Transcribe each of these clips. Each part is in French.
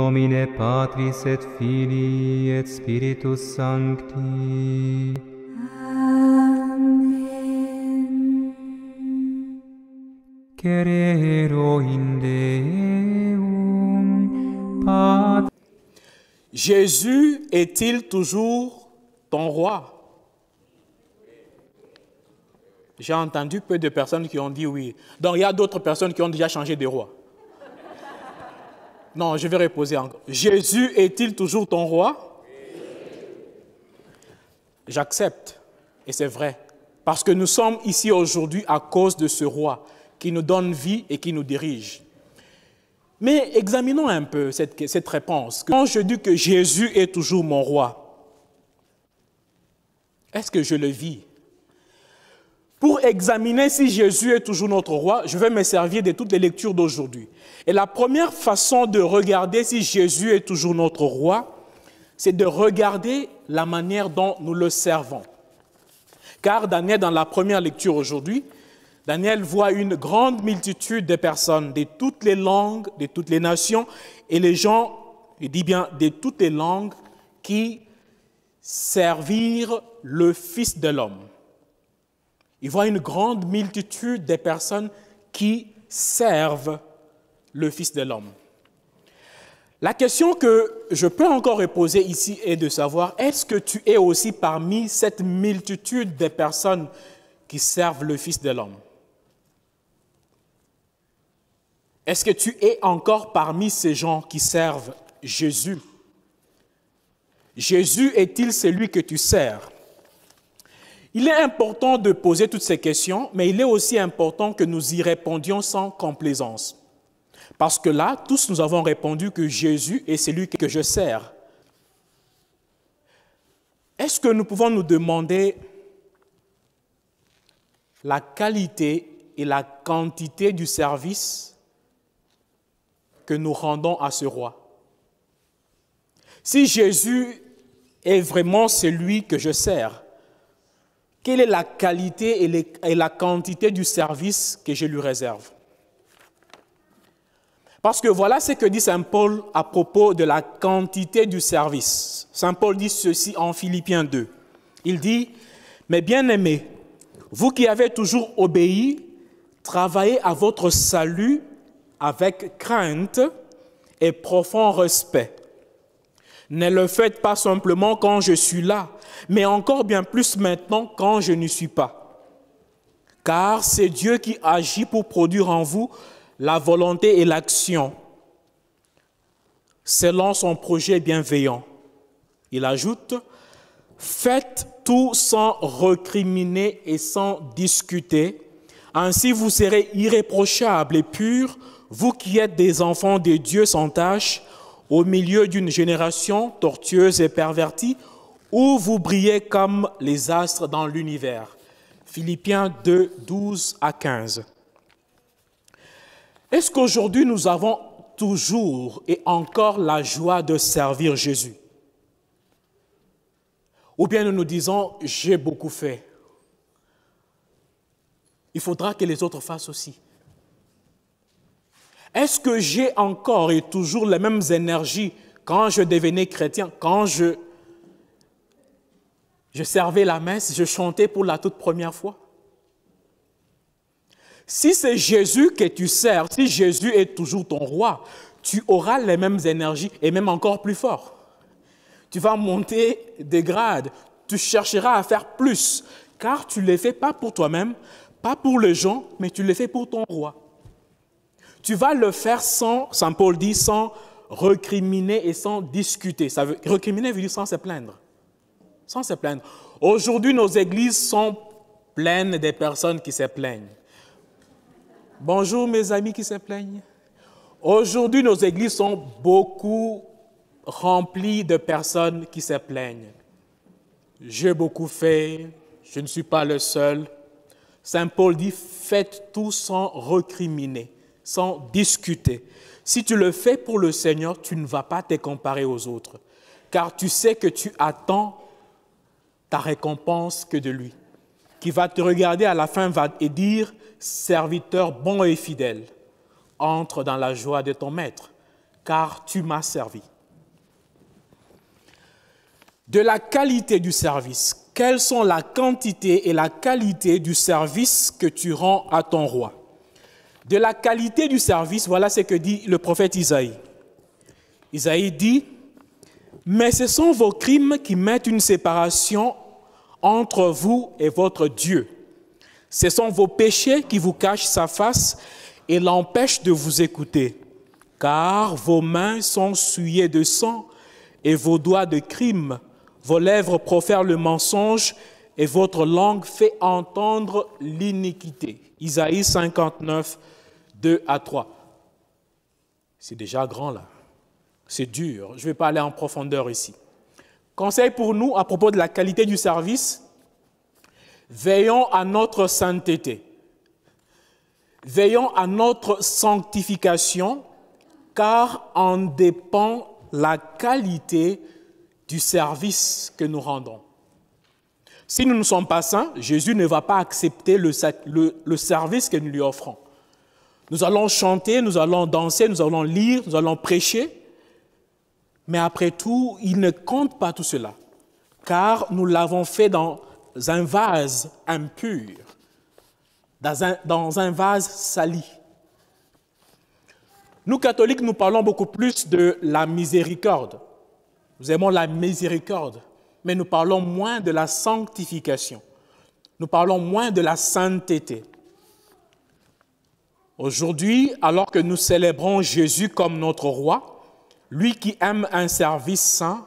Domine Patris et Filii et Spiritus Sancti. Amen. Querero in Deum, Patris. Jésus est-il toujours ton roi? J'ai entendu peu de personnes qui ont dit oui. Donc il y a d'autres personnes qui ont déjà changé de roi. Non, je vais reposer encore. Jésus est-il toujours ton roi? J'accepte, et c'est vrai, parce que nous sommes ici aujourd'hui à cause de ce roi qui nous donne vie et qui nous dirige. Mais examinons un peu cette réponse. Quand je dis que Jésus est toujours mon roi, est-ce que je le vis? Pour examiner si Jésus est toujours notre roi, je vais me servir de toutes les lectures d'aujourd'hui. Et la première façon de regarder si Jésus est toujours notre roi, c'est de regarder la manière dont nous le servons. Car Daniel, dans la première lecture aujourd'hui, Daniel voit une grande multitude de personnes de toutes les langues, de toutes les nations, et les gens, il dit bien de toutes les langues, qui servirent le Fils de l'homme. Il voit une grande multitude de personnes qui servent le Fils de l'homme. La question que je peux encore reposer ici est de savoir, est-ce que tu es aussi parmi cette multitude de personnes qui servent le Fils de l'homme? Est-ce que tu es encore parmi ces gens qui servent Jésus? Jésus est-il celui que tu sers? Il est important de poser toutes ces questions, mais il est aussi important que nous y répondions sans complaisance. Parce que là, tous nous avons répondu que Jésus est celui que je sers. Est-ce que nous pouvons nous demander la qualité et la quantité du service que nous rendons à ce roi? Si Jésus est vraiment celui que je sers, quelle est la qualité et la quantité du service que je lui réserve? Parce que voilà ce que dit Saint Paul à propos de la quantité du service. Saint Paul dit ceci en Philippiens 2. Il dit, « Mes bien-aimés, vous qui avez toujours obéi, travaillez à votre salut avec crainte et profond respect. Ne le faites pas simplement quand je suis là, mais encore bien plus maintenant quand je n'y suis pas. Car c'est Dieu qui agit pour produire en vous la volonté et l'action, selon son projet bienveillant. » Il ajoute, « Faites tout sans recriminer et sans discuter, ainsi vous serez irréprochables et purs, vous qui êtes des enfants de Dieu sans tache, au milieu d'une génération tortueuse et pervertie, où vous brillez comme les astres dans l'univers. » Philippiens 2, 12 à 15. Est-ce qu'aujourd'hui nous avons toujours et encore la joie de servir Jésus? Ou bien nous nous disons, j'ai beaucoup fait. Il faudra que les autres fassent aussi. Est-ce que j'ai encore et toujours les mêmes énergies quand je devenais chrétien, quand je servais la messe, je chantais pour la toute première fois? Si c'est Jésus que tu sers, si Jésus est toujours ton roi, tu auras les mêmes énergies et même encore plus fort. Tu vas monter des grades, tu chercheras à faire plus, car tu ne les fais pas pour toi-même, pas pour les gens, mais tu les fais pour ton roi. Tu vas le faire sans, Saint Paul dit, sans recriminer et sans discuter. Recriminer veut dire sans se plaindre. Sans se plaindre. Aujourd'hui, nos églises sont pleines de personnes qui se plaignent. Bonjour mes amis qui se plaignent. Aujourd'hui, nos églises sont beaucoup remplies de personnes qui se plaignent. J'ai beaucoup fait, je ne suis pas le seul. Saint Paul dit, faites tout sans recriminer, sans discuter. Si tu le fais pour le Seigneur, tu ne vas pas te comparer aux autres, car tu sais que tu attends ta récompense que de lui, qui va te regarder à la fin et dire, serviteur bon et fidèle, entre dans la joie de ton maître, car tu m'as servi. De la qualité du service. Quelles sont la quantité et la qualité du service que tu rends à ton roi? De la qualité du service, voilà ce que dit le prophète Isaïe. Isaïe dit, « Mais ce sont vos crimes qui mettent une séparation entre vous et votre Dieu. Ce sont vos péchés qui vous cachent sa face et l'empêchent de vous écouter. Car vos mains sont souillées de sang et vos doigts de crime. Vos lèvres profèrent le mensonge et votre langue fait entendre l'iniquité. » Isaïe 59, 2 à 3. C'est déjà grand là. C'est dur. Je ne vais pas aller en profondeur ici. Conseil pour nous à propos de la qualité du service. Veillons à notre sainteté. Veillons à notre sanctification, car en dépend la qualité du service que nous rendons. Si nous ne sommes pas saints, Jésus ne va pas accepter le service que nous lui offrons. Nous allons chanter, nous allons danser, nous allons lire, nous allons prêcher, mais après tout, il ne compte pas tout cela, car nous l'avons fait dans un vase impur, dans un vase sali. Nous, catholiques, nous parlons beaucoup plus de la miséricorde. Nous aimons la miséricorde, mais nous parlons moins de la sanctification. Nous parlons moins de la sainteté. Aujourd'hui, alors que nous célébrons Jésus comme notre roi, lui qui aime un service saint,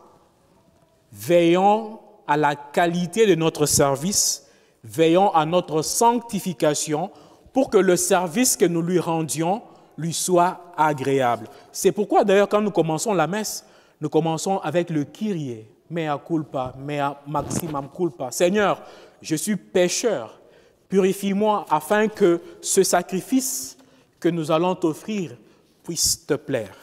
veillons à la qualité de notre service, veillons à notre sanctification pour que le service que nous lui rendions lui soit agréable. C'est pourquoi d'ailleurs quand nous commençons la messe, nous commençons avec le Kyrie, mea culpa, mea maximum culpa. Seigneur, je suis pécheur, purifie-moi afin que ce sacrifice que nous allons t'offrir puisse te plaire.